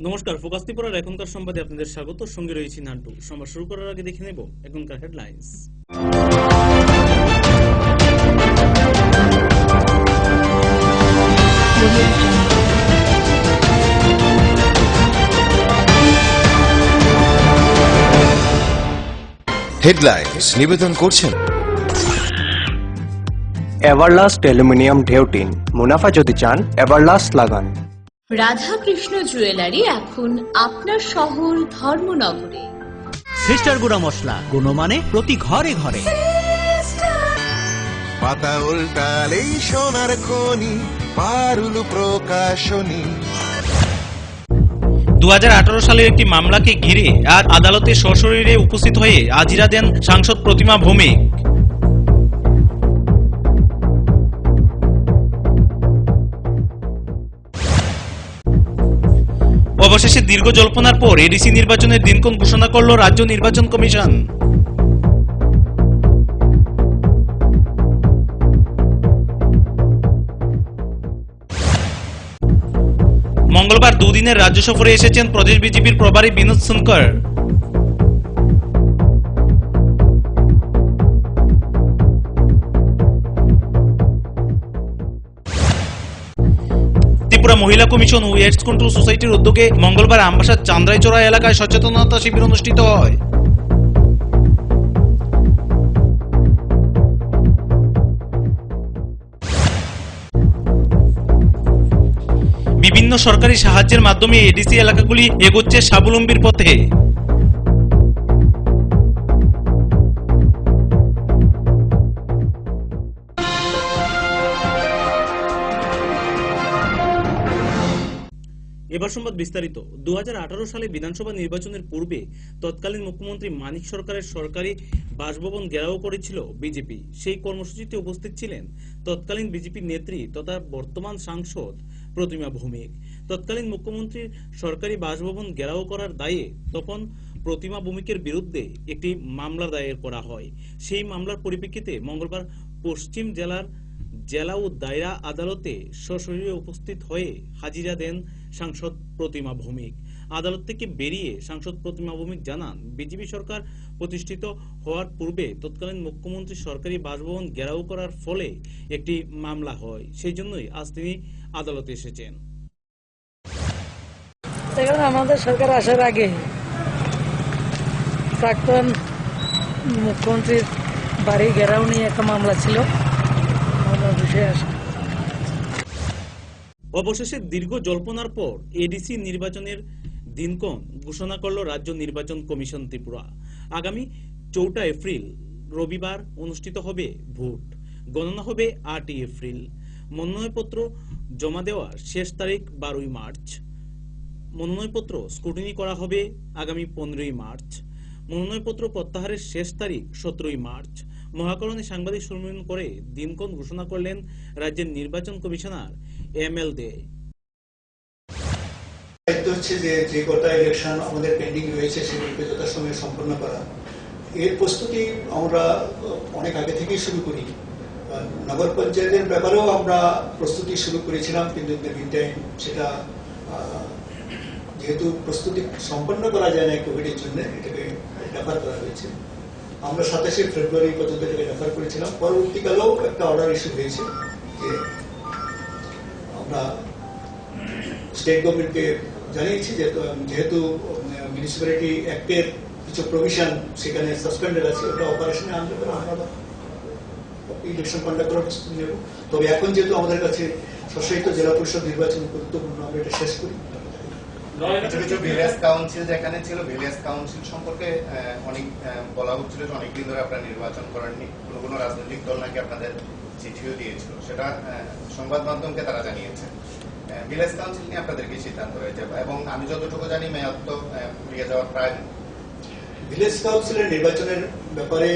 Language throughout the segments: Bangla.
নমস্কার, ফোকাস ত্রিপুরার এখনকার সংবাদে আপনাদের স্বাগত। সঙ্গে রয়েছি নান্টু। সংবাদ শুরু করার আগে দেখে নেব এখনকার হেডলাইন্স। হেডলাইন্স নিবেদন করছেন এভারলাস্ট অ্যালুমিনিয়াম ঢেউটিন। মুনাফা যদি চান এভারলাস্ট লাগান। রাধাকৃষ্ণ জুয়েলারি এখন আপনার শহর ধর্মনগরে। সিস্টার গুঁড়া মশলা, গুণমানে প্রতি ঘরে ঘরে। পাতা উল্টালেই সোনার খনি, পারুল প্রকাশনী। 2018 সালের একটি মামলাকে ঘিরে আজ আদালতে সশরীরে উপস্থিত হয়ে হাজিরা দেন সাংসদ প্রতিমা ভৌমিক। অবশেষে দীর্ঘ জল্পনার পর এডিসি নির্বাচনের দিনক্ষণ ঘোষণা করল রাজ্য নির্বাচন কমিশন। মঙ্গলবার দুদিনের রাজ্য সফরে এসেছেন প্রদেশ বিজেপির প্রভারী বিনোদ সোনকর। ত্রিপুরা মহিলা কমিশন ও এইডস কন্ট্রোল সোসাইটির উদ্যোগে মঙ্গলবার আমবাসার চান্দ্রাইচড়া এলাকায় সচেতনতা শিবির অনুষ্ঠিত হয়। বিভিন্ন সরকারি সাহায্যের মাধ্যমে এডিসি এলাকাগুলি এগোচ্ছে স্বাবলম্বীর পথে। এবার সংবাদ বিস্তারিত। 2018 সালে বিধানসভা নির্বাচনের পূর্বে তৎকালীন মুখ্যমন্ত্রী মানিক সরকারের সরকারি বাসভবন ঘেরাও করেছিল বিজেপি। সেই কর্মসূচিতে উপস্থিত ছিলেন তৎকালীন বিজেপির নেত্রী তথা বর্তমান সাংসদ প্রতিমা ভৌমিক। তৎকালীন মুখ্যমন্ত্রীর সরকারি বাসভবন ঘেরাও করার দায়ে তখন প্রতিমা ভৌমিকের বিরুদ্ধে একটি মামলা দায়ের করা হয়। সেই মামলার পরিপ্রেক্ষিতে মঙ্গলবার পশ্চিম জেলার জেলা ও দায়রা আদালতে সশরীরে উপস্থিত হয়ে হাজিরা দেন সাংসদ প্রতিমা ভৌমিক। আদালত থেকে বেরিয়ে সাংসদ প্রতিমা ভৌমিক জানান, বিজেপি সরকার প্রতিষ্ঠিত হওয়ার পূর্বে তৎকালীন মুখ্যমন্ত্রী সরকারি বাসভবন ঘেরাও করার ফলে একটি মামলা হয়। সেই জন্যই আজ তিনি আদালতে এসেছেন। আমাদের সরকার আসার আগে প্রাক্তন মুখ্যমন্ত্রীর বাড়ি ঘেরাও নিয়ে একটা মামলা ছিল। অবশেষে দীর্ঘ জল্পনার পর এডিসি নির্বাচনের দিনক্ষণ ঘোষণা করল রাজ্য নির্বাচন কমিশন ত্রিপুরা। আগামী 4 এপ্রিল রবিবার অনুষ্ঠিত হবে ভোট। গণনা হবে 8 এপ্রিল। মনোনয়নপত্র জমা দেওয়ার শেষ তারিখ 12 মার্চ। মনোনয়নপত্র স্ক্রুটিনি করা হবে আগামী 15 মার্চ। মনোনয়নপত্র প্রত্যাহারের শেষ তারিখ 17 মার্চ। মহাকরণে সাংবাদিক সম্মেলন করে দিনক্ষণ ঘোষণা করলেন রাজ্যের নির্বাচন কমিশনার ML দে। দায়িত্ব হচ্ছে যে কটা ইলেকশন আমাদের পেন্ডিং রয়েছে সেগুলোকে যথাসময়ে সম্পন্ন করা। এর প্রস্তুতি আমরা অনেক আগে থেকেই শুরু করি। নগর পঞ্চায়েতের ব্যাপারেও আমরা প্রস্তুতি শুরু করেছিলাম, কিন্তু সেটা যেহেতু প্রস্তুতি সম্পন্ন করা যায় না কোভিডের জন্য, এটাকে রেফার করা হয়েছে। আমরা 27 ফেব্রুয়ারি পর্যন্ত এটাকে রেফার করেছিলাম। পরবর্তীকালেও একটা অর্ডার ইস্যু হয়েছে যে আমরা স্টেট গভর্নমেন্টকে জানিয়েছি যে যেহেতু মিউনিসিপ্যালিটি অ্যাক্টের কিছু প্রভিশন সেখানে সাসপেন্ডেড আছে, ওটা অপারেশনে আনতে পারে আমরা ইলেকশন কন্ডাক্ট করার প্রস্তুতি নেব। তবে এখন যেহেতু আমাদের কাছে স্বশাসিত জেলা পরিষদ নির্বাচন গুরুত্বপূর্ণ, আমরা এটা শেষ করি। কিছু কিছু ভিলেজ কাউন্সিল যেখানে ছিল, ভিলেজ কাউন্সিল সম্পর্কে অনেক বলা হচ্ছিল যে অনেকদিন ধরে আপনারা নির্বাচন করেননি, কোনো রাজনৈতিক দল নাকি আপনাদের চিঠিও দিয়েছিল, সেটা সংবাদ মাধ্যমকে তারা জানিয়েছে। ভিলেজ কাউন্সিল নিয়ে আপনাদের কি সিদ্ধান্ত রয়েছে? এবং আমি যতটুকু জানি মেয়র তো ফুরিয়ে যাওয়ার প্রায়। ভিলেজ কাউন্সিলের নির্বাচনের ব্যাপারে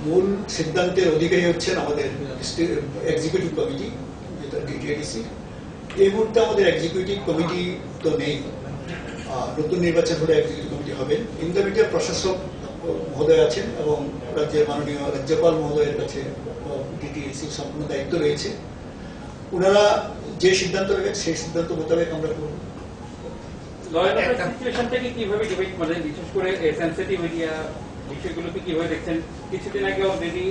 মূল সিদ্ধান্তের অধিকারী হচ্ছেন আমাদের এক্সিকিউটিভ কমিটি, যেটা ডিটিএডিসি। এই মুহূর্তে আমাদের এক্সিকিউটিভ কমিটি তো নেই, নতুন নির্বাচন হলে এক্সিকিউটিভ কমিটি হবে। ইন দ্য মিডিয়া প্রশাসক মহোদয় আছেন এবং রাজ্যের মাননীয় রাজ্যপাল মহোদয়ের কাছে ডিটিএডিসির সম্পূর্ণ দায়িত্ব রয়েছে। ওনারা যে সিদ্ধান্ত নেবেন সেই সিদ্ধান্ত মোতাবেক আমরা করব। ল এন্ড অর্ডার সিচুয়েশনটাকে কিভাবে ডিবেট করেন, বিশেষ করে সেনসিটিভ এরিয়া বিষয়গুলোকে কিভাবে দেখছেন? কিছুদিন আগে অলরেডি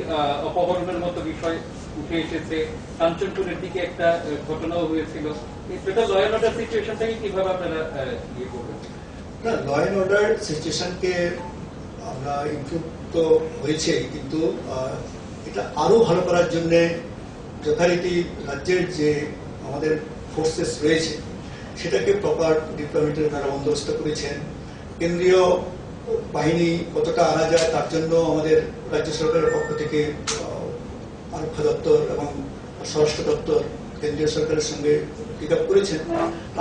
অপহরণের মতো বিষয় উঠে এসেছে, কাঞ্চনপুরের দিকে একটা ঘটনাও হয়েছিল। এটা ল এন্ড অর্ডার সিচুয়েশনটাকে কিভাবে আপনারা ইয়ে করবেন? না, ল অ্যান্ড অর্ডার সিচুয়েশনকে আমরা ইমপ্রুভ তো হয়েছে, কিন্তু এটা আরো ভালো করার জন্য যথারীতি রাজ্যের যে আমাদের ফোর্সেস রয়েছে সেটাকে প্রপার ডিপ্লয়মেন্টের তারা বন্দোবস্ত করেছেন। কেন্দ্রীয় বাহিনী কতটা আনা যায় তার জন্য আমাদের রাজ্য সরকারের পক্ষ থেকে আরক্ষা দপ্তর এবং স্বরাষ্ট্র দপ্তর কেন্দ্রীয় সরকারের সঙ্গে পিক আপ করেছেন।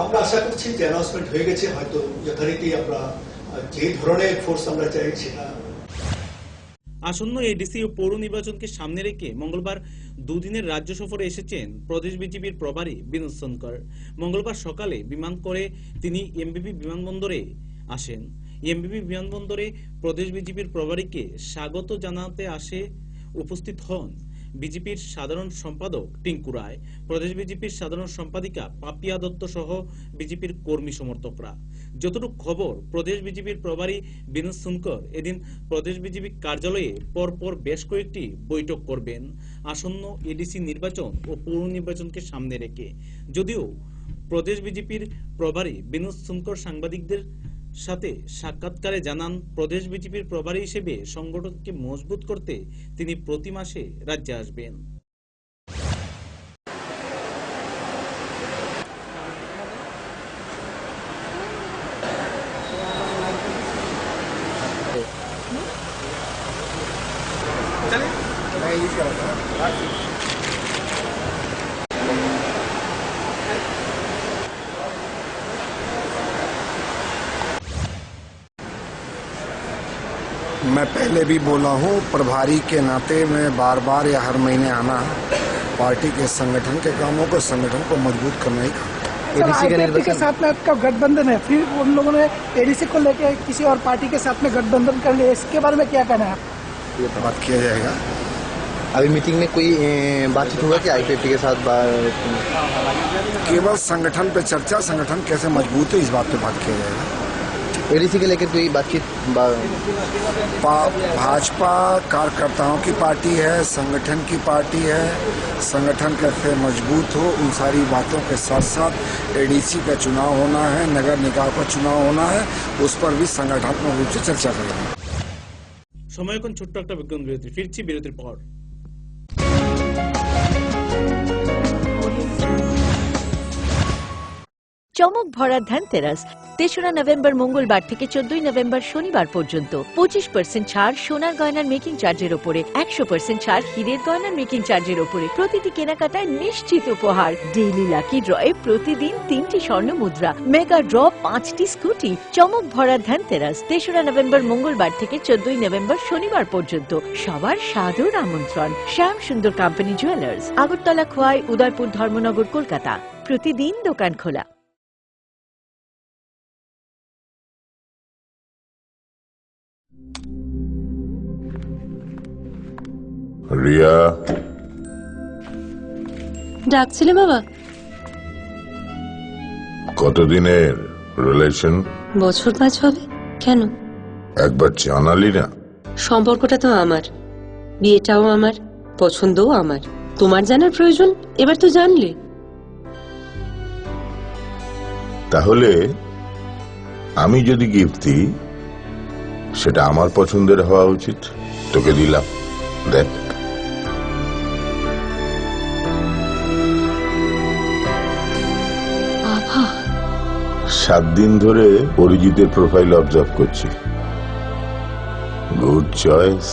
আমরা আশা করছি যে অ্যানাউন্সমেন্ট হয়ে গেছে, হয়তো যথারীতি আমরা যে ধরনের ফোর্স আমরা চাই সেটা। আসন্ন এডিসি ও পৌর নির্বাচনকে সামনে রেখে মঙ্গলবার দুদিনের রাজ্য সফরে এসেছেন প্রদেশ বিজেপির প্রভারী বিনোদ সোনকর। মঙ্গলবার সকালে বিমান করে তিনি এমবিপি বিমানবন্দরে আসেন। এমবিপি বিমানবন্দরে প্রদেশ বিজেপির প্রভারীকে স্বাগত জানাতে উপস্থিত হন বিজেপির সাধারণ সম্পাদক টিঙ্কু রায়, প্রদেশ বিজেপির সাধারণ সম্পাদিকা পাপিয়া দত্ত সহ বিজেপির কর্মী সমর্থকরা। যতটুকু খবর, প্রদেশ বিজেপির প্রভারী বিনোদ সোনকর এদিন প্রদেশ বিজেপি কার্যালয়ে পরপর বেশ কয়েকটি বৈঠক করবেন আসন্ন এডিসি নির্বাচন ও পৌর নির্বাচনকে সামনে রেখে। যদিও প্রদেশ বিজেপির প্রভারী বিনোদ সোনকর সাংবাদিকদের সাথে সাক্ষাৎকারে জানান, প্রদেশ বিজেপির প্রভারী হিসেবে সংগঠনকে মজবুত করতে তিনি প্রতি মাসে রাজ্যে আসবেন। मैं पहले भी बोला हूँ, प्रभारी के नाते मैं बार बार या हर महीने आना पार्टी के संगठन के कामों को, संगठन को मजबूत करना ही एडीसी के साथ में आपका गठबंधन है, फिर उन लोगों ने एडीसी को लेके किसी और पार्टी के साथ में गठबंधन कर लिया, इसके बारे में क्या कहना है? ये बात किया जाएगा। अभी मीटिंग में कोई बातचीत हुआ कि आईपीएफटी के साथ केवल संगठन पे चर्चा, संगठन कैसे मजबूत है इस बात पे बात किया जाएगा। एडीसी के लेकर कोई बातचीत? भाजपा कार्यकर्ताओं की पार्टी है, संगठन की पार्टी है, संगठन कैसे मजबूत हो उन सारी बातों के साथ साथ एडीसी का चुनाव होना है, नगर निकाय का चुनाव होना है, उस पर भी संगठनात्मक रूप से चर्चा करेंगे। সময় এখন ছোট্ট একটা বিজ্ঞান বিরতি, ফিরছি বিরতির পর। চমক ভরা ধনতেরাস ৩রা নভেম্বর মঙ্গলবার থেকে ১৪ নভেম্বর শনিবার পর্যন্ত ২৫% ছাড় সোনার গয়নার মেকিং চার্জের ওপরে, ১০০% ছাড় হীরের গয়নার মেকিং চার্জের ওপরে। প্রতিটি কেনাকাটায় নিশ্চিত উপহার। ডেইলি লাকি ড্রয়ে প্রতিদিন ৩টি স্বর্ণ মুদ্রা, মেগা ড্র 5টি স্কুটি। চমক ভরা ধনতেরাস ৩রা নভেম্বর মঙ্গলবার থেকে ১৪ নভেম্বর শনিবার পর্যন্ত। সবার সাদর আমন্ত্রণ। শ্যাম সুন্দর কোম্পানি জুয়েলার্স, আগরতলা, খোয়াই, উদয়পুর, ধর্মনগর, কলকাতা। প্রতিদিন দোকান খোলা। রিয়া, ডাকছিলে বাবা? কতদিনের রিলেশন? বছর 5 হবে। কেন? একবার জানালি না? সম্পর্কটা তো আমার, বিয়েটাও আমার, পছন্দও আমার। তোমার জানার প্রয়োজন, এবার তো জানলে। তাহলে আমি যদি গিফট দিই সেটা আমার পছন্দের হওয়া উচিত। তোকে দিলাম, দেখ। বাবা, 7 দিন ধরে অরিজিতের প্রোফাইল অবজার্ভ করছি। Good choice.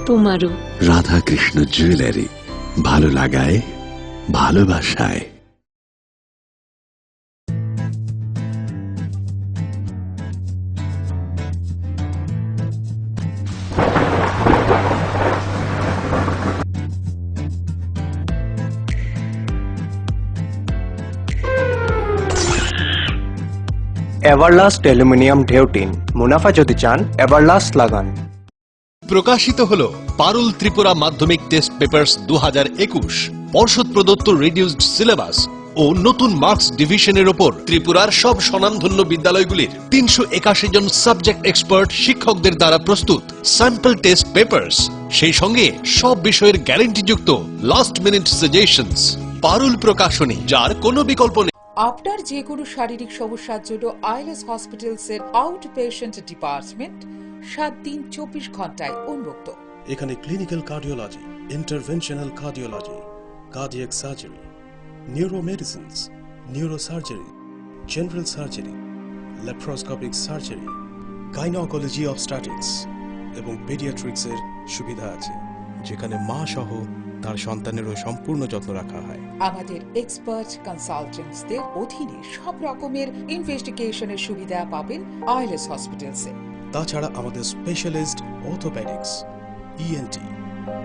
তোমারও। রাধাকৃষ্ণ জুয়েলারি, ভালো লাগায়, ভালোবাসায়। এভারলাস্ট অ্যালুমিনিয়াম ঢেউ টিন, মুনাফা যদি চান এভারলাস্ট লাগান। প্রকাশিত হলো পারুল ত্রিপুরা মাধ্যমিক টেস্ট পেপার্স 2021। পর্ষদ প্রদত্ত রিডিউসড সিলেবাস ও নতুন মার্কস ডিভিশনের ওপর ত্রিপুরার সব স্বনামধন্য বিদ্যালয়গুলির 381 জন সাবজেক্ট এক্সপার্ট শিক্ষকদের দ্বারা প্রস্তুত স্যাম্পল টেস্ট পেপারস, সেই সঙ্গে সব বিষয়ের গ্যারান্টিযুক্ত লাস্ট মিনিট সাজেশনস। পারুল প্রকাশনী, যার কোনো বিকল্প নেই। আপনার যে কোনো শারীরিক সমস্যার জন্য আইএলএস হসপিটালস এর আউট পেশেন্ট ডিপার্টমেন্ট 7 দিন 24 ঘন্টায় উন্মুক্ত। এখানে clinical cardiology, interventional cardiology, cardiac surgery, neuromedicines, neurosurgery, general surgery, laparoscopic surgery, gynaecology obstetrics এবং পেডিয়াট্রিক্সের সুবিধা আছে, যেখানে মা সহ তার সন্তানেরও সম্পূর্ণ যত্ন রাখা হয়। আমাদের এক্সপার্ট কনসালটেন্টসদের অধীনে সব রকমের ইনভেস্টিগেশনের সুবিধা পাবেন আইএলএস হসপিটালসে। তাছাড়া আমাদের স্পেশালিস্ট অর্থোপেডিক্স, ইএনটি,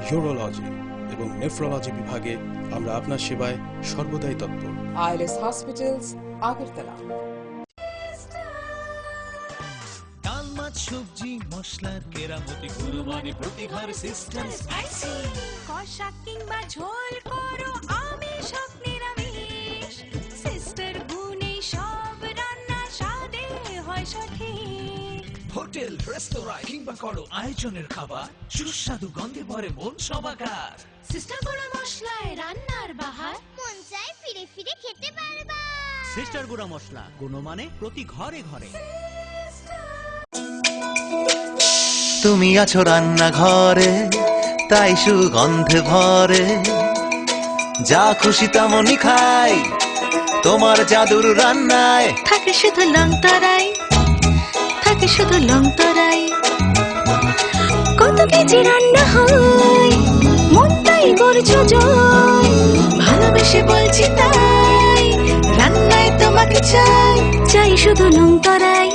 ইউরোলজি এবং নেফ্রোলজি বিভাগে আমরা আপনার সেবায় সর্বদাই তৎপর। ILS hospitals, Agartala. ডাল মাছ সবজি মশলার কেরামতি গুণমানে প্রতি ঘর সিস্টেম স্পাইসি। কষা কিংবা ঝোল করো আমিষ হোক নিরামিষ, সিস্টার গুণে সব রান্না স্বাদে হয় সঠিক। হোটেল রেস্তোরাঁ কিংবা করো আয়োজনের খাবার, সুস্বাদু গন্ধে ভরে মন সবাকার। সিস্টার গুঁড়া মশলায় রান্নার বাহার, মন চায় ফিরে ফিরে খেতে পারবা। সিস্টার গুঁড়া মশলা, গুণমানে প্রতি ঘরে ঘরে। তুমি আছো রান্নাঘরে, তাই সুগন্ধে ভরে, যা খুশি তেমনই খাই তোমার জাদুর রান্নায়। থাকে শুধু লং তরাই, থাকে শুধু লং তরাই, কত কেজি রান্না হয় মনটাই করছো জয়। ভালোবেসে বলছি তাই, রান্নায় তোমাকে চাই, চাই শুধু লং তরাই,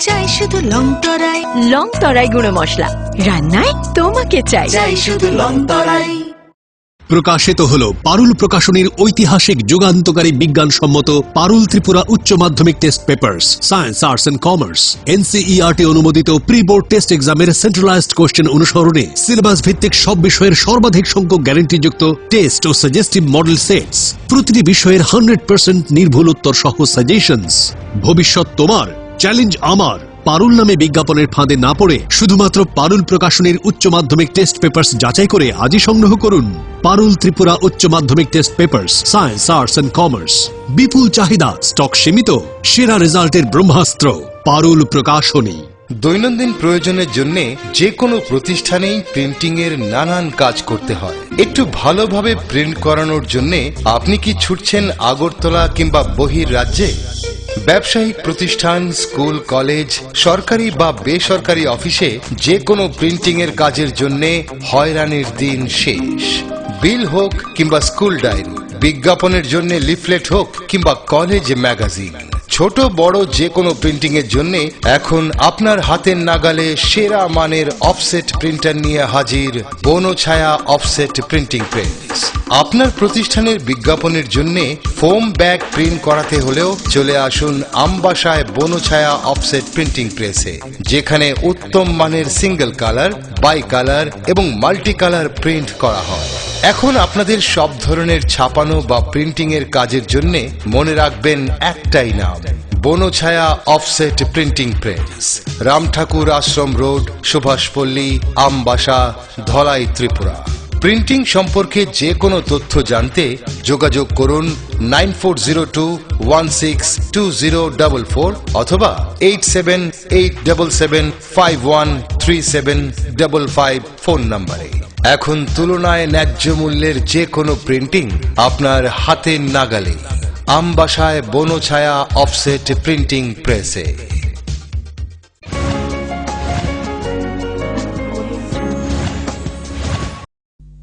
চাই শুধু লং তরাই। লং তরাই গুঁড়ো মশলা, রান্নায় তোমাকে চাই, চাই শুধু লং তরাই। প্রকাশিত হল পারুল প্রকাশনীর ঐতিহাসিক যুগান্তকারী বিজ্ঞানসম্মত পারুল ত্রিপুরা উচ্চ মাধ্যমিক test papers, science, arts and commerce, NCERT অনুমোদিত প্রি বোর্ড টেস্ট এক্সামের সেন্ট্রালাইজড কোশ্চেন অনুসরণে সিলেবাস ভিত্তিক সব বিষয়ের সর্বাধিক সংখ্যক গ্যারান্টিযুক্ত টেস্ট ও সাজেস্টিভ মডেল সেটস, প্রতিটি বিষয়ের 100% নির্ভুল উত্তর সহ সাজেশনস। ভবিষ্যৎ তোমার, চ্যালেঞ্জ আমার। পারুল নামে বিজ্ঞাপনের ফাঁদে না পড়ে শুধুমাত্র পারুল প্রকাশনীর উচ্চ মাধ্যমিক টেস্ট পেপারস যাচাই করে আজই সংগ্রহ করুন। পারুল ত্রিপুরা উচ্চ মাধ্যমিক test papers, science, arts and commerce. বিপুল চাহিদা, স্টক সীমিত, সেরা রেজাল্টের ব্রহ্মাস্ত্র, পারুল প্রকাশনী। দৈনন্দিন প্রয়োজনের জন্য যে কোনো প্রতিষ্ঠানেই প্রিন্টিং এর নানান কাজ করতে হয়। একটু ভালোভাবে প্রিন্ট করানোর জন্য আপনি কি ছুটছেন আগরতলা কিংবা বহির রাজ্যে? ব্যবসায়িক প্রতিষ্ঠান, স্কুল, কলেজ, সরকারি বা বেসরকারি অফিসে যে কোনো প্রিন্টিং এর কাজের জন্য হয়রানির দিন শেষ। বিল হোক কিংবা স্কুল ডায়েরি, বিজ্ঞাপনের জন্য লিফলেট হোক কিংবা কলেজ ম্যাগাজিন, ছোট বড় যে কোনো প্রিন্টিং এর জন্য এখন আপনার হাতের নাগালে সেরা মানের অফসেট প্রিন্টার নিয়ে হাজির বনছায়া অফসেট প্রিন্টিং প্রেস। আপনার প্রতিষ্ঠানের বিজ্ঞাপনের জন্য ফোম ব্যাগ প্রিন্ট করাতে হলেও চলে আসুন আমবাসায় বনছায়া অফসেট প্রিন্টিং প্রেসে, যেখানে উত্তম মানের সিঙ্গেল কালার, বাই কালার এবং মাল্টি কালার প্রিন্ট করা হয়। এখন আপনাদের সব ধরনের ছাপানো বা প্রিন্টিং এর কাজের জন্য মনে রাখবেন একটাই নাম, Banchhaya offset printing press, Ramthakur ashram road, Subhashpalli, Ambassa, Dhalai, Tripura. Printing সম্পর্কে যে কোনো তথ্য জানতে যোগাযোগ করুন 9402162044 অথবা 8787751375 ফোন নম্বরে। এখন তুলনায় ন্যায্য মূল্যের যে কোনো প্রিন্টিং আপনার হাতের নাগালে, আমবাসায় বনছায়া অফসেট প্রিন্টিং প্রেসে।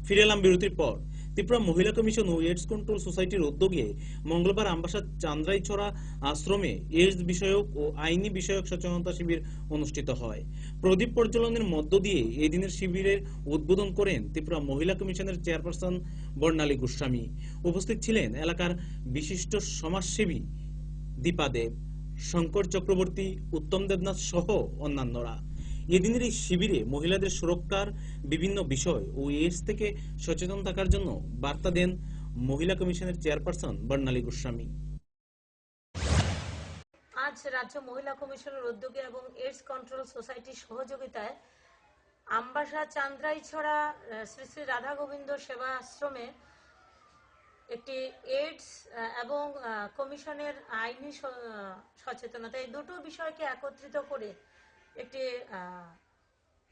ফিরে এলাম বিরতির পর। ত্রিপুরা মহিলা কমিশন ও এইডস কন্ট্রোল সোসাইটির উদ্যোগে মঙ্গলবার আমবাসার চান্দ্রাইছড়া আশ্রমে এইডস বিষয়ক ও আইনি বিষয়ক সচেতনতা শিবির অনুষ্ঠিত হয়। প্রদীপ প্রজ্বলনের মধ্য দিয়ে এই দিনের শিবিরের উদ্বোধন করেন ত্রিপুরা মহিলা কমিশনের চেয়ারপারসন বর্ণালী গোস্বামী। উপস্থিত ছিলেন এলাকার বিশিষ্ট সমাজসেবী দীপা দেব, শঙ্কর চক্রবর্তী, উত্তম দেবনাথ সহ অন্যান্যরা। এদিনের এই শিবিরে মহিলাদের সুরক্ষার বিভিন্ন বিষয় ও এডস থেকে সচেতন থাকার জন্য বার্তা দেন মহিলা কমিশনের চেয়ারপারসন বর্ণালী গোস্বামী। আজ রাজ্য মহিলা কমিশনের উদ্যোগে এবং এইডস কন্ট্রোল সোসাইটির সহযোগিতায় আমবাসা চান্দ্রাইছড়া শ্রী শ্রী রাধা গোবিন্দ সেবা আশ্রমে একটি এইডস এবং কমিশনের আইনি সচেতনতা, এই দুটো বিষয়কে একত্রিত করে একটি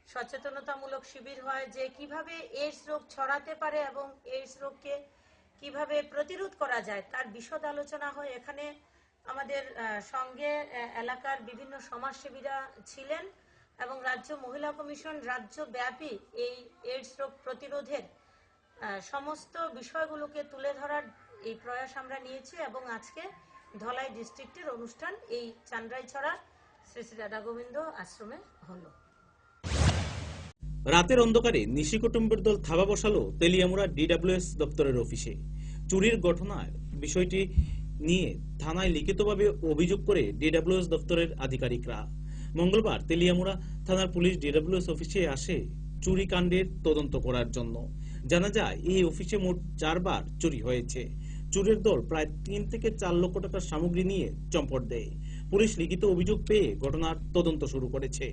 সচেতনতামূলক শিবির হয় যে কিভাবে এইডস রোগ ছড়াতে পারে এবং এইডস রোগকে কিভাবে প্রতিরোধ করা যায় তার বিশদ আলোচনা হয়। এখানে আমাদের সঙ্গে এলাকার বিভিন্ন সমাজসেবীরা ছিলেন এবং রাজ্য মহিলা কমিশন রাজ্যব্যাপী এই এইডস রোগ প্রতিরোধের সমস্ত বিষয়গুলোকে তুলে ধরার এই প্রয়াস আমরা নিয়েছি এবং আজকে ধলাই ডিস্ট্রিক্টের অনুষ্ঠান এই চান্দ্রাইছড়া শ্রী শ্রী রাধা গোবিন্দ আশ্রমে হলো। রাতের অন্ধকারে নিশি কুটুম্বের দল থাবা বসালো তেলিয়ামুড়া ডিডব্লিউএস দপ্তরের অফিসে। চুরির ঘটনার বিষয়টি নিয়ে থানায় লিখিতভাবে অভিযোগ করে ডিডব্লিউএস দপ্তরের আধিকারিকরা মঙ্গলবার তেলিয়ামুড়া থানার পুলিশ ডিডব্লিউএস অফিসে আসে চুরি কাণ্ডের তদন্ত করার জন্য। জানা যায় এই অফিসে মোট 4 বার চুরি হয়েছে। চোরের দল প্রায় 3 থেকে 4 লক্ষ টাকার সামগ্রী নিয়ে চম্পট দেয়। পুলিশ লিখিত অভিযোগ পেয়ে ঘটনার তদন্ত শুরু করেছে।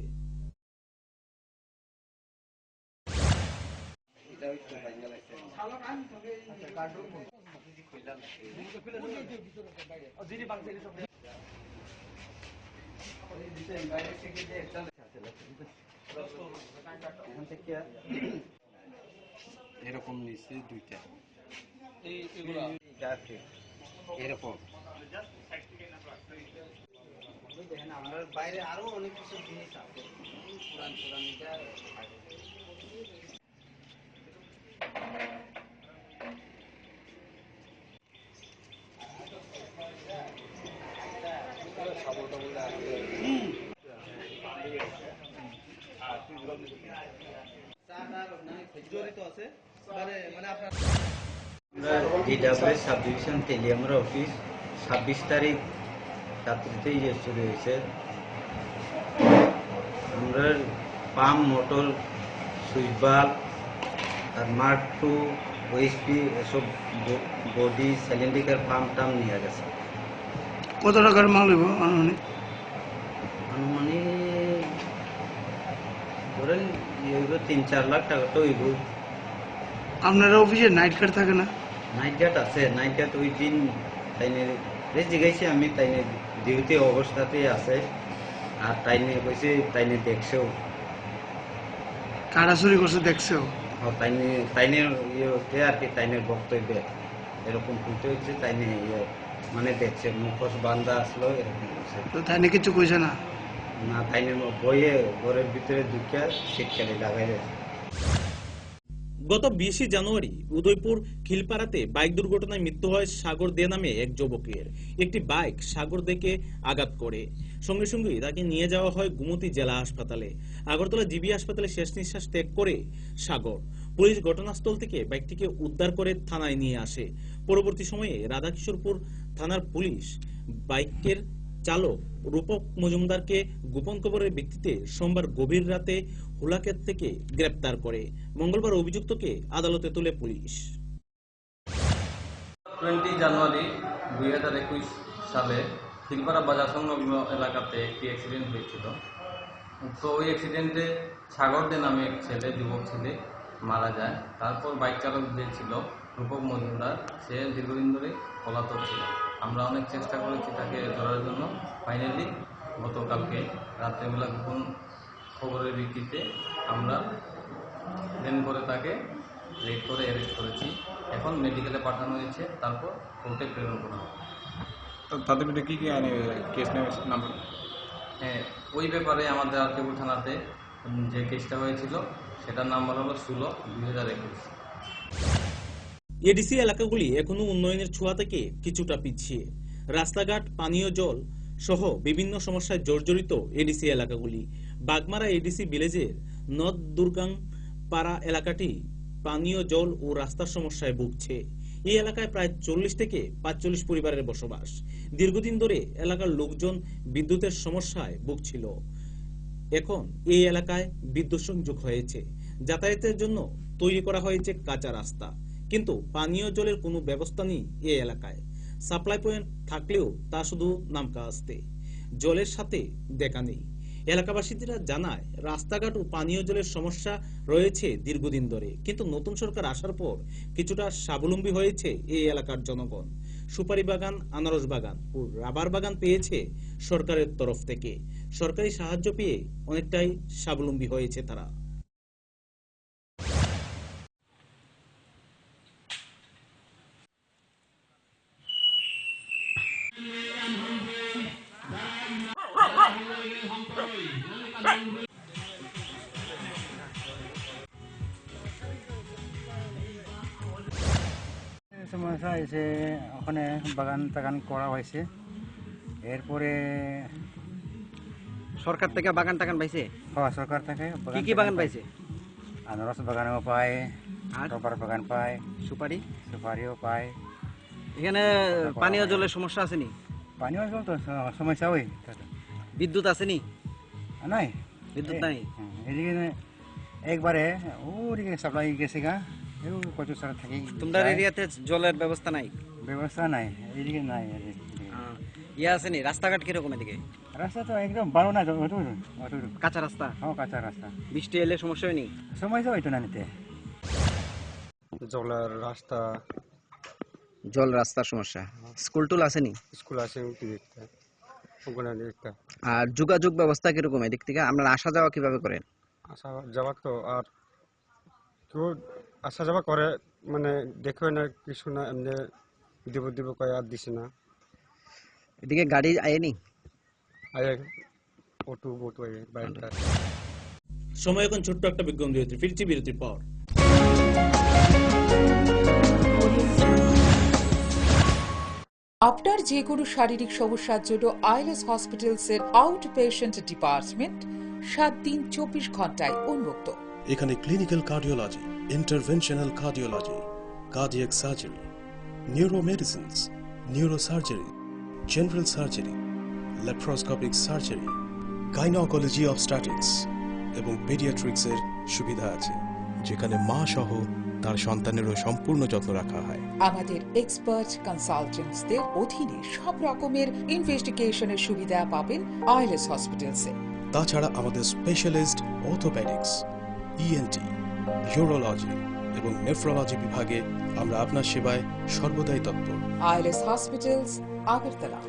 এরকম নিচে 2টা এরকম আমরা বাইরে আরো অনেক কিছু জিনিস আছে পুরান DWS sub division Teliamura office 26 তারিখ রাত্রিতেই শুরু হয়েছে। আমরা পাম্প, মোটর, সুইচ বাল্ব আর মার্ক 2 ওএসপি এসব বডি সিলিন্ডার পাম্প টাম নিয়ে গেছে। কত টাকার মাল হইব আনুমানিক? ধরেন 3-4 লাখ টাকা তো হইব। আপনারা অফিসে নাইট গার্ড থাকে না? নাইট গার্ড আছে। নাইট গার্ড ওই দিন তাইনে জিজ্ঞাসি আমি, তাইনে ডিউটি অবস্থাতেই আছে আর তাইনে কইছে তাইনে দেখছেও। কারা চুরি করছে দেখছেও? তাইনের আর কি তাইনের বক্তব্য এরকম শুনতে হচ্ছে। তাইনে মানে দেখছে, মুখোশ বান্ধা আসলো এরকম করছে। তো তাইনে কিছু কইছে না? না, তাইনের বইয়ে ঘরের ভিতরে ঢুকে শীতকালে লাগাই রয়েছে। গত 20 জানুয়ারি উদয়পুর খিলপাড়াতে বাইক দুর্ঘটনায় মৃত্যু হয় সাগর দে নামে এক যুবকের। একটি বাইক সাগর দেকে আঘাত করে সঙ্গে সঙ্গে তাকে নিয়ে যাওয়া হয় গুমতি জেলা হাসপাতালে। আগরতলা জিবি হাসপাতালে শেষ নিঃশ্বাস ত্যাগ করে সাগর। পুলিশ ঘটনাস্থল থেকে বাইকটিকে উদ্ধার করে থানায় নিয়ে আসে। পরবর্তী সময়ে রাধাকিশোরপুর থানার পুলিশ বাইকের চালক রূপক মজুমদারকে গোপন খবরের ভিত্তিতে সোমবার গভীর রাতে হুলাকেত থেকে গ্রেপ্তার করে। মঙ্গলবার অভিযুক্তকে আদালতে তুলে পুলিশ। 20 জানুয়ারি 2021 সালে খিলপাড়া বাজার সংলগ্ন এলাকাতে একটি অ্যাক্সিডেন্ট হয়েছিল। তো ওই অ্যাক্সিডেন্টে সাগর দে নামে এক ছেলে, যুবক ছেলে মারা যায়। তারপর বাইক চালক যে ছিল রূপক মজুমদার, সে দীর্ঘদিন ধরে পলাতক ছিল। আমরা অনেক চেষ্টা করেছি তাকে ধরার জন্য। ফাইনালি গতকালকে রাত্রেবেলা গোপন খবরের ভিত্তিতে আমরা দেন করে তাকে রেড করে অ্যারেস্ট করেছি। এখন মেডিকেলে পাঠানো হয়েছে, তারপর কোর্টে প্রেরণ করা হবে। তাদের বিরুদ্ধে কি কি আইনে কেস নাম? হ্যাঁ, ওই ব্যাপারে আমাদের আরকেপুর থানাতে যে কেসটা হয়েছিল সেটার নাম্বার হলো 16/2021। এডিসি এলাকাগুলি এখনো উন্নয়নের ছোঁয়া থেকে কিছুটা পিছিয়ে। রাস্তাঘাট, পানীয় জল সহ বিভিন্ন সমস্যায় জর্জরিত এডিসি এলাকাগুলি। বাগমারা এডিসি ভিলেজের নর্থ দুর্গাং পাড়া এলাকাটি পানীয় জল ও রাস্তার সমস্যায় ভুগছে। এই এলাকায় প্রায় 40 থেকে 45 পরিবারের বসবাস। দীর্ঘদিন ধরে এলাকার লোকজন বিদ্যুতের সমস্যায় ভুগছিল। এখন এই এলাকায় বিদ্যুৎ সংযোগ হয়েছে, যাতায়াতের জন্য তৈরি করা হয়েছে কাঁচা রাস্তা, কিন্তু পানীয় জলের কোনো ব্যবস্থা নেই এই এলাকায়। সাপ্লাই পয়েন্ট থাকলেও তা শুধু নামকাস্তে, জলের সাথে দেখা নেই। এলাকাবাসীরা জানায় রাস্তাঘাট ও পানীয় জলের সমস্যা রয়েছে দীর্ঘদিন ধরে, কিন্তু নতুন সরকার আসার পর কিছুটা স্বাবলম্বী হয়েছে এই এলাকার জনগণ। সুপারি বাগান, আনারস বাগান ও রাবার বাগান পেয়েছে সরকারের তরফ থেকে। সরকারি সাহায্য পেয়ে অনেকটাই স্বাবলম্বী হয়েছে তারা। সমস্যা হয়েছে, ওখানে বাগান টাগান করা হয়েছে, এরপরে সরকার থেকে বাগান টাগান পাইছে? হ্যাঁ, সরকার থেকে কি কি বাগান পাইছে? আনারস বাগানও পায়, রবার বাগান পায়, সুপারিও পায়। এখানে পানীয় জলের সমস্যা আছে নি? পানীয় জল তো সমস্যা ওই। বিদ্যুৎ আছে নি? নাই, বিদ্যুৎ নাই। এদিকে একবারে ওদিকে সাপ্লাই গেছে গা, কত সারা থাকি। তোমাদের এরিয়াতে জলের ব্যবস্থা নাই? ব্যবস্থা নাই, এদিকে নাই। ইয়া আছে নি? রাস্তাঘাট কিরকম এদিকে? রাস্তা তো একদম ভালো না, কাঁচা রাস্তা। হ্যাঁ, কাঁচা রাস্তা। বৃষ্টি এলে সমস্যা হয়নি? সমস্যা হইতো না নিতে। জলের রাস্তা, জল রাস্তার সমস্যা। স্কুল টুল আসেনি? স্কুল আছে আর যোগাযোগ ব্যবস্থা কিরকম এদিক থেকে? আপনারা আসা যাওয়া কিভাবে করেন? আসা যাওয়া তো আর কেউ আসা যাওয়া করে, মানে দেখো না কিছু না, এমনি দিব কয় আর দিছে না। এদিকে গাড়ি আয়েনি? আয়ে অটো বোটো আয়ে বাইকটা। সময় এখন ছোট্ট একটা বিজ্ঞাপন বিরতি, ফিরছি বিরতির পর। আপনার যে কোনো শারীরিক সমস্যার জন্য আইএলএস হসপিটালসের আউট পেশেন্ট ডিপার্টমেন্ট 7 দিন 24 ঘন্টায় উন্মুক্ত। এখানে clinical cardiology, interventional cardiology, cardiac surgery, neuromedicines, neurosurgery, general surgery, laparoscopic surgery, gynaecology obstetrics এবং পেডিয়াট্রিক্সের সুবিধা আছে, যেখানে মা সহ তার সন্তানেরও সম্পূর্ণ যত্ন রাখা হয়। আমাদের এক্সপার্ট কনসালটেন্টসদের অধীনে সব রকমের ইনভেস্টিগেশনের সুবিধা পাবেন আইএলএস হসপিটালসে। তাছাড়া আমাদের স্পেশালিস্ট অর্থোপেডিক্স, ইএনটি, ইউরোলজি এবং নেফ্রোলজি বিভাগে আমরা আপনার সেবায় সর্বদাই তৎপর। ILS hospitals, Agartala.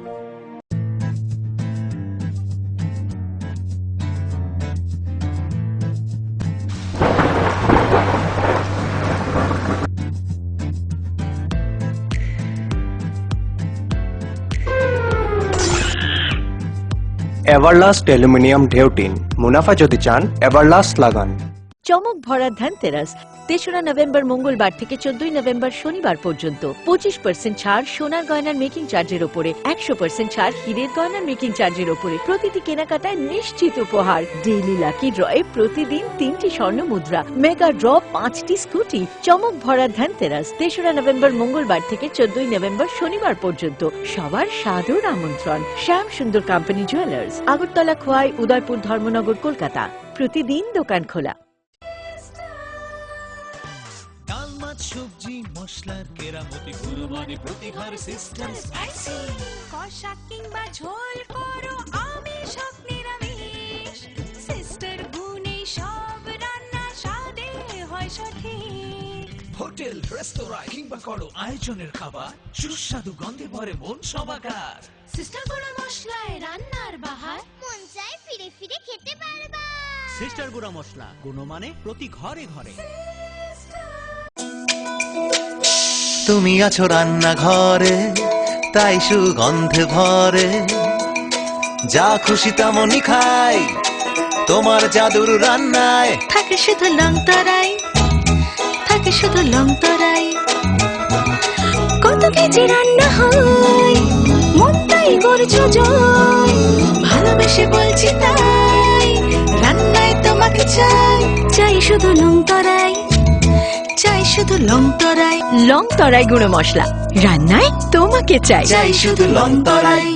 Everlast aluminium ঢেউটিন, মুনাফা যদি চান এভারলাস্ট লাগান। চমক ভরা ধনতেরাস 3রা নভেম্বর মঙ্গলবার থেকে 14ই নভেম্বর শনিবার পর্যন্ত 25% ছাড় সোনার গয়নার মেকিং চার্জের উপরে, 100% ছাড় হীরের গয়নার মেকিং চার্জের উপরে। প্রতিটি কেনাকাটায় নিশ্চিত উপহার। ডেইলি লাকি ড্রয়ে প্রতিদিন 3টি স্বর্ণ মুদ্রা, মেগা ড্র 5টি স্কুটি। চমক ভরা ধনতেরাস 3রা নভেম্বর মঙ্গলবার থেকে 14ই নভেম্বর শনিবার পর্যন্ত। সবার সাদর আমন্ত্রণ। শ্যাম সুন্দর কোম্পানি জুয়েলার্স, আগরতলা, খোয়াই, উদয়পুর, ধর্মনগর, কলকাতা। প্রতিদিন দোকান খোলা। সবজি মশলার কেরামতি গুণমানে প্রতিহার সিস্টেম স্পাইসি। কষা কিংবা ঝোল করো আমিষ হোক নিরামিষ, সিস্টার গুণে সব রান্না স্বাদে হয় সঠিক। হোটেল, রেস্তোরাঁ কিংবা করো আয়োজনের খাবার, সুস্বাদু গন্ধে ভরে মন সবাকার। সিস্টার গুঁড়া মশলায় রান্নার বাহার, মন চায় ফিরে ফিরে খেতে পারবা। সিস্টার গুঁড়া মশলা, গুণমানে প্রতি ঘরে ঘরে। তুমি আছো রান্নাঘরে, তাই সুগন্ধে ভরে, যা খুশি তেমনই খাই, তোমার জাদুর রান্নায় থাকে শুধু লং তরাই, থাকে শুধু লং তরাই। কত কেজি রান্না হয়, মনটাই গড়ছো জয়, ভালোবেসে বলছি তাই, রান্নায় তোমাকে চাই, চাই শুধু লং তরাই, চাই শুধু লং তরাই। লং তরাই গুঁড়ো মশলা, রান্নায় তোমাকে চাই, চাই শুধু লং তরাই।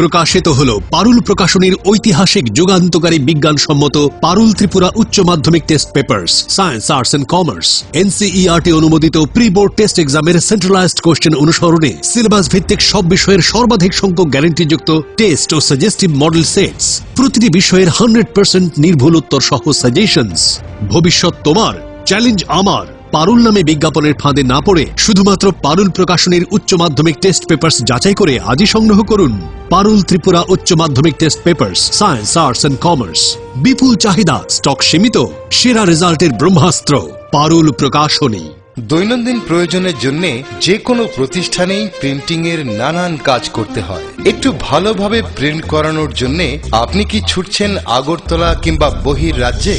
প্রকাশিত হলো পারুল প্রকাশনীর ঐতিহাসিক যুগান্তকারী বিজ্ঞানসম্মত পারুল ত্রিপুরা উচ্চ মাধ্যমিক test papers science arts and commerce NCERT অনুমোদিত প্রি বোর্ড টেস্ট এক্সামের সেন্ট্রালাইজড কোশ্চেন অনুসরণে সিলেবাস ভিত্তিক সব বিষয়ের সর্বাধিক সংখ্যক গ্যারান্টিযুক্ত টেস্ট ও সাজেস্টিভ মডেল সেটস, প্রতিটি বিষয়ের 100% নির্ভুল উত্তর সহ সাজেশনস। ভবিষ্যৎ তোমার, চ্যালেঞ্জ আমার। পারুল নামে বিজ্ঞাপনের ফাঁদে না পড়ে শুধুমাত্র পারুল প্রকাশনীর উচ্চ মাধ্যমিক টেস্ট পেপার্স যাচাই করে আজই সংগ্রহ করুন। পারুল ত্রিপুরা উচ্চ মাধ্যমিক test papers science arts and commerce. বিপুল চাহিদা, স্টক সীমিত, সেরা রেজাল্টের ব্রহ্মাস্ত্র পারুল প্রকাশনী। দৈনন্দিন প্রয়োজনের জন্য যে কোনো প্রতিষ্ঠানেই প্রিন্টিং এর নানান কাজ করতে হয়। একটু ভালোভাবে প্রিন্ট করানোর জন্য আপনি কি ছুটছেন আগরতলা কিংবা বহির রাজ্যে?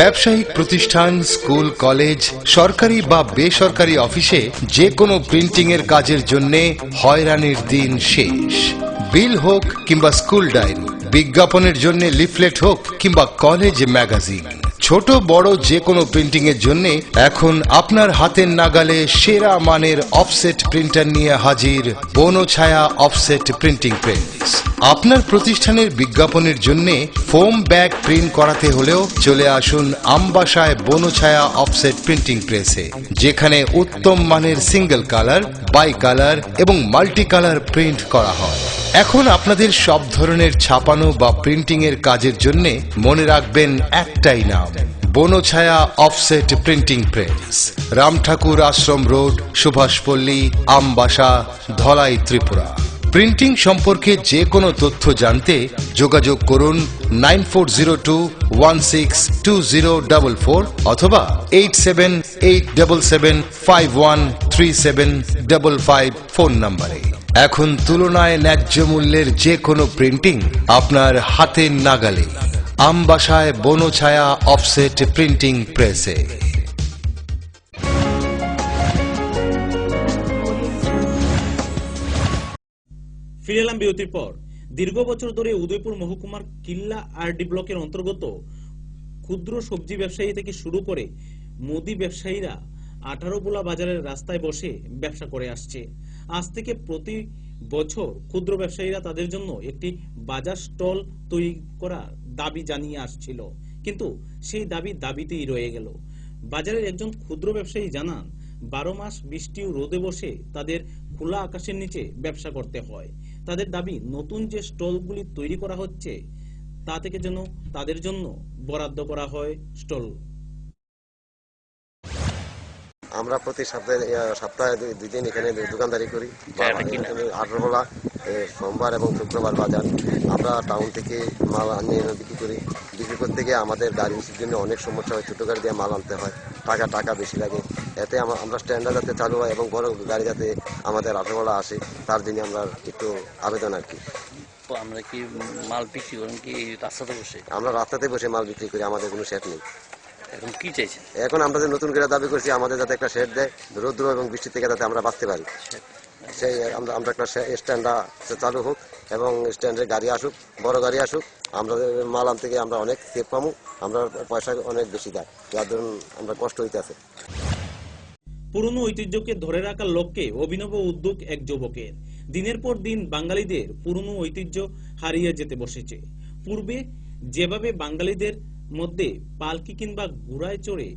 ব্যবসায়িক প্রতিষ্ঠান, স্কুল, কলেজ, সরকারি বা বেসরকারি অফিসে যে কোনো প্রিন্টিং এর কাজের জন্য হয়রানির দিন শেষ। বিল হোক কিংবা স্কুল ডায়েরি, বিজ্ঞাপনের জন্য লিফলেট হোক কিংবা কলেজ ম্যাগাজিন, ছোট বড় যে কোনো প্রিন্টিং এর জন্য এখন আপনার হাতের নাগালে সেরা মানের অফসেট প্রিন্টার নিয়ে হাজির বনছায়া অফসেট প্রিন্টিং প্রেস। আপনার প্রতিষ্ঠানের বিজ্ঞাপনের জন্য ফোম ব্যাগ প্রিন্ট করাতে হলেও চলে আসুন আমবাসায় বনছায়া অফসেট প্রিন্টিং প্রেসে, যেখানে উত্তম মানের সিঙ্গেল কালার, বাই কালার এবং মাল্টি কালার প্রিন্ট করা হয়। এখন আপনাদের সব ধরনের ছাপানো বা প্রিন্টিং এর কাজের জন্য মনে রাখবেন একটাই নাম, Banchhaya offset printing press, Ramthakur ashram road, Subhashpalli, Ambassa, Dhalai, Tripura. Printing সম্পর্কে যে কোনো তথ্য জানতে যোগাযোগ করুন 9402162044 অথবা 8787751375 ফোন নম্বরে। এখন তুলনায় ন্যায্য মূল্যের যে কোনো প্রিন্টিং আপনার হাতের নাগালে, আমবাসায় বনছায়া অফসেট প্রিন্টিং প্রেসে। ফিরে এলাম বিরতির পর। দীর্ঘ বছর ধরে উদয়পুর মহকুমার কিল্লা আরডি ব্লকের অন্তর্গত ক্ষুদ্র সবজি ব্যবসায়ী থেকে শুরু করে মুদি ব্যবসায়ীরা 18 বোলা বাজারের রাস্তায় বসে ব্যবসা করে আসছে। আজ থেকে প্রতি বছর ক্ষুদ্র ব্যবসায়ীরা তাদের জন্য একটি বাজার স্টল তৈরি করার দাবি জানিয়ে আসছিল, কিন্তু সেই দাবি দাবিতেই রয়ে গেল। বাজারের একজন ক্ষুদ্র ব্যবসায়ী জানান, 12 মাস বৃষ্টি ও রোদে বসে তাদের খোলা আকাশের নিচে ব্যবসা করতে হয়। তাদের দাবি, নতুন যে স্টলগুলি তৈরি করা হচ্ছে তা থেকে যেন তাদের জন্য বরাদ্দ করা হয় স্টল। আমরা প্রতি সপ্তাহে 2 দিন এখানে দোকানদারি করি। 18 বোলা সোমবার এবং শুক্রবার বাজার। আমরা টাউন থেকে মাল আনিয়ে বিক্রি করি। বিক্রি করতে গিয়ে আমাদের গাড়ি মিস্ত্রির জন্য অনেক সমস্যা হয়, ছোটো গাড়ি দিয়ে মাল আনতে হয়, টাকা বেশি লাগে। এতে আমরা স্ট্যান্ডার যাতে চালু হয় এবং বড় গাড়ি যাতে আমাদের 18 বোলা আসে, তার জন্য আমরা একটু আবেদন আর কি। আমরা কি মাল বিক্রি করেন কি রাস্তাতে বসে? আমরা রাস্তাতে বসে মাল বিক্রি করি, আমাদের কোনো শেড নেই। এখন কি চাইছেন? এখন আমরা যে নতুন করে দাবি করছি, আমাদের যাতে একটা শেড দেয়, রৌদ্র এবং বৃষ্টি থেকে যাতে আমরা বাঁচতে পারি, সেই আমরা একটা স্ট্যান্ডার চালু হোক এবং স্ট্যান্ডে গাড়ি আসুক, বড় গাড়ি আসুক। আমরা মাল আনতে গিয়ে আমরা অনেক সেভ পাবো, আমরা পয়সা অনেক বেশি দেয়, যার ধরুন আমরা কষ্ট হইতে আছে। পুরনো ঐতিহ্যকে ধরে রাখার লক্ষ্যে অভিনব উদ্যোগ এক যুবকের। দিনের পর দিন বাঙালিদের পুরনো ঐতিহ্য হারিয়ে যেতে বসেছে। পূর্বে যেভাবে বাঙালিদের মধ্যে পালকি কিংবা ঘোড়ায় চড়ে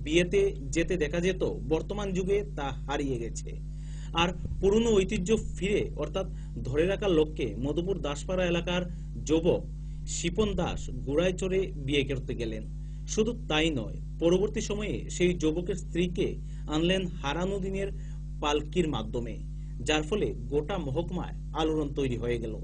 বিয়েতে যেতে দেখা যেত, বর্তমান যুগে তা হারিয়ে গেছে। আর পুরনো ঐতিহ্য ফিরে অর্থাৎ ধরে রাখার লক্ষ্যে মধুপুর দাসপাড়া এলাকার যুবক শিপন দাস ঘোড়ায় চড়ে বিয়ে করতে গেলেন। শুধু তাই নয়, পরবর্তী সময়ে সেই যুবকের স্ত্রীকে আনলেন হারানো দিনের পালকির মাধ্যমে, যার ফলে গোটা মহকুমায় আলোড়ন তৈরি হয়ে গেল।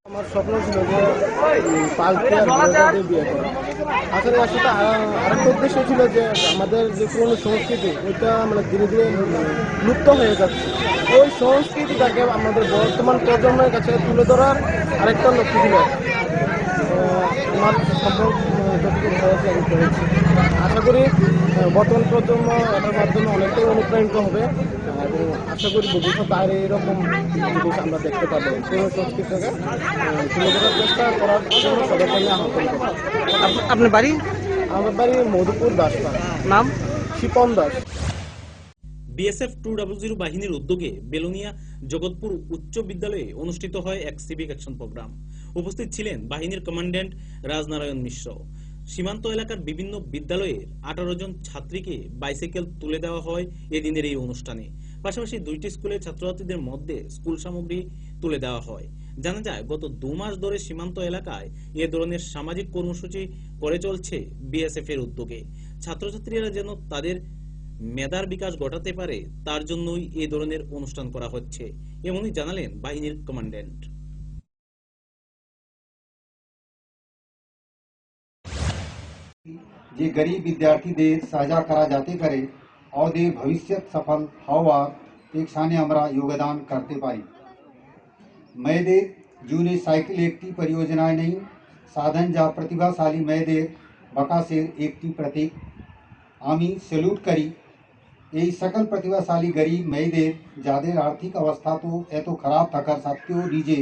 আমার স্বপ্ন ছিল যে পালকি আর ঘোড়া দিয়ে বিয়ে করা, আসলে আসলে আরেকটা উদ্দেশ্য ছিল যে আমাদের যে পুরনো সংস্কৃতি ওইটা মানে ধীরে ধীরে লুপ্ত হয়ে যাচ্ছে। ওই সংস্কৃতিটাকে আমাদের বর্তমান প্রজন্মের কাছে তুলে ধরার আরেকটা লক্ষ্য ছিল। আমার সম্ভব যতটুকু হয়েছে আমি করেছি। আশা করি বর্তমান প্রজন্ম এটার মাধ্যমে অনেকটাই অনুপ্রাণিত হবে এবং আশা করি ভবিষ্যতে আর এরকম জিনিস আমরা দেখতে পাবো। পুরনো সংস্কৃতিটাকে তুলে ধরার চেষ্টা করার জন্য সবাইকে আমি আহ্বান করব। আপনার বাড়ি? আমার বাড়ি মধুপুর দাসপাড়া। নাম? শিপন দাস। বিএসএফ 200 বাহিনীর উদ্যোগে বেলোনিয়া জগৎপুর উচ্চ বিদ্যালয়ে অনুষ্ঠিত হয় এক সিভিক অ্যাকশন প্রোগ্রাম। উপস্থিত ছিলেন বাহিনীর কমান্ড্যান্ট রাজনারায়ণ মিশ্র। সীমান্ত এলাকার বিভিন্ন বিদ্যালয়ের 18 জন ছাত্রীকে বাইসাইকেল তুলে দেওয়া হয় এদিনের এই অনুষ্ঠানে। পাশাপাশি 2টি স্কুলের ছাত্রছাত্রীদের মধ্যে স্কুল সামগ্রী তুলে দেওয়া হয়। জানা যায় গত 2 মাস ধরে সীমান্ত এলাকায় এ ধরনের সামাজিক কর্মসূচি করে চলছে বিএসএফ এর উদ্যোগে। ছাত্রছাত্রীরা যেন তাদের মেধার বিকাশ ঘটাতে পারে তার জন্যই এই ধরনের অনুষ্ঠান করা হচ্ছে, এমনই জানালেন বাহিনীর কমান্ড্যান্ট। जे गरीब विद्यार्थी दे साझा करा जाते करे और दे भविष्य सफल हवा एक साने हमरा योगदान करते पारी। मैं दे जूने साइकिल एकटी परियोजनाएं नहीं साधन जा प्रतिभाशाली मैं दे बकासे एकटी प्रतीक आमी सैल्यूट करी। এই সকল প্রতিভাশালী গরিব মেয়েদের যাদের আর্থিক অবস্থা তো এত খারাপ থাকার সত্ত্বেও নিজে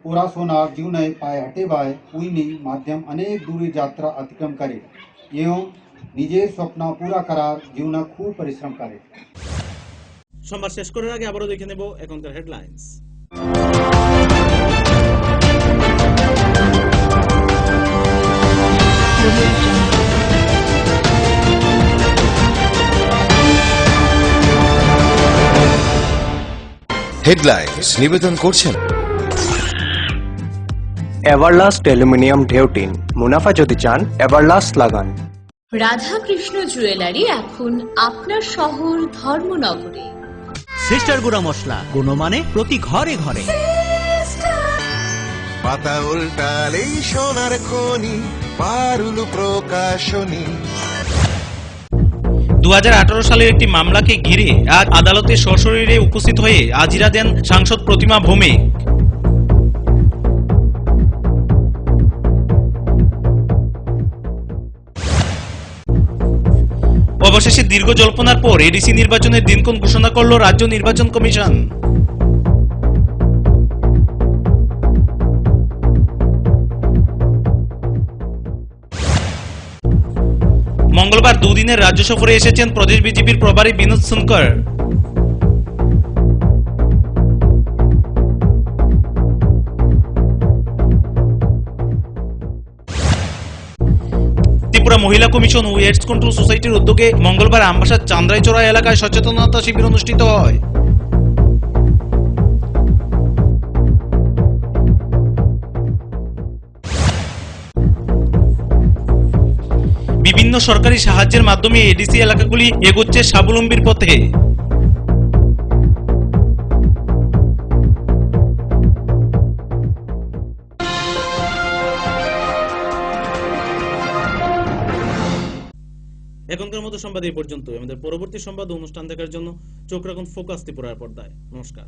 পড়াশোনার জীবনে পায়ে হেঁটে বায় উইনি মাধ্যম অনেক দূরের যাত্রা অতিক্রম করে এবং নিজের স্বপ্ন পুরা করার জীবনে খুব পরিশ্রম করে। সংবাদ শেষ করার আগে আবারও দেখে নেব এখনকার হেডলাইন্স। হেডলাইন্স নিবেদন করছেন এভারলাস্ট অ্যালুমিনিয়াম ঢেউটিন। মুনাফা যদি চান এভারলাস্ট লাগান। রাধা কৃষ্ণ জুয়েলারি এখন আপনার শহর ধর্মনগরে। সিস্টার গুঁড়া মশলা, গুণমানে প্রতি ঘরে ঘরে। পাতা উল্টালেই সোনার খনি, পারুল প্রকাশনী। 2018 সালের একটি মামলাকে ঘিরে আজ আদালতে সশরীরে উপস্থিত হয়ে হাজিরা দেন সাংসদ প্রতিমা ভৌমিক। অবশেষে দীর্ঘ জল্পনার পর এডিসি নির্বাচনের দিনক্ষণ ঘোষণা করল রাজ্য নির্বাচন কমিশন। মঙ্গলবার দুদিনের রাজ্য সফরে এসেছেন প্রদেশ বিজেপির প্রভারী বিনোদ সোনকর। ত্রিপুরা মহিলা কমিশন ও এইডস কন্ট্রোল সোসাইটির উদ্যোগে মঙ্গলবার আমবাসার চান্দ্রাইচড়া এলাকায় সচেতনতা শিবির অনুষ্ঠিত হয়। বিভিন্ন সরকারি সাহায্যের মাধ্যমে এডিসি এলাকাগুলি এগোচ্ছে স্বাবলম্বীর পথে। এখনকার মতো সংবাদ এই পর্যন্ত। আমাদের পরবর্তী সংবাদ অনুষ্ঠান দেখার জন্য চোখ রাখুন ফোকাস ত্রিপুরার পর্দায়। নমস্কার।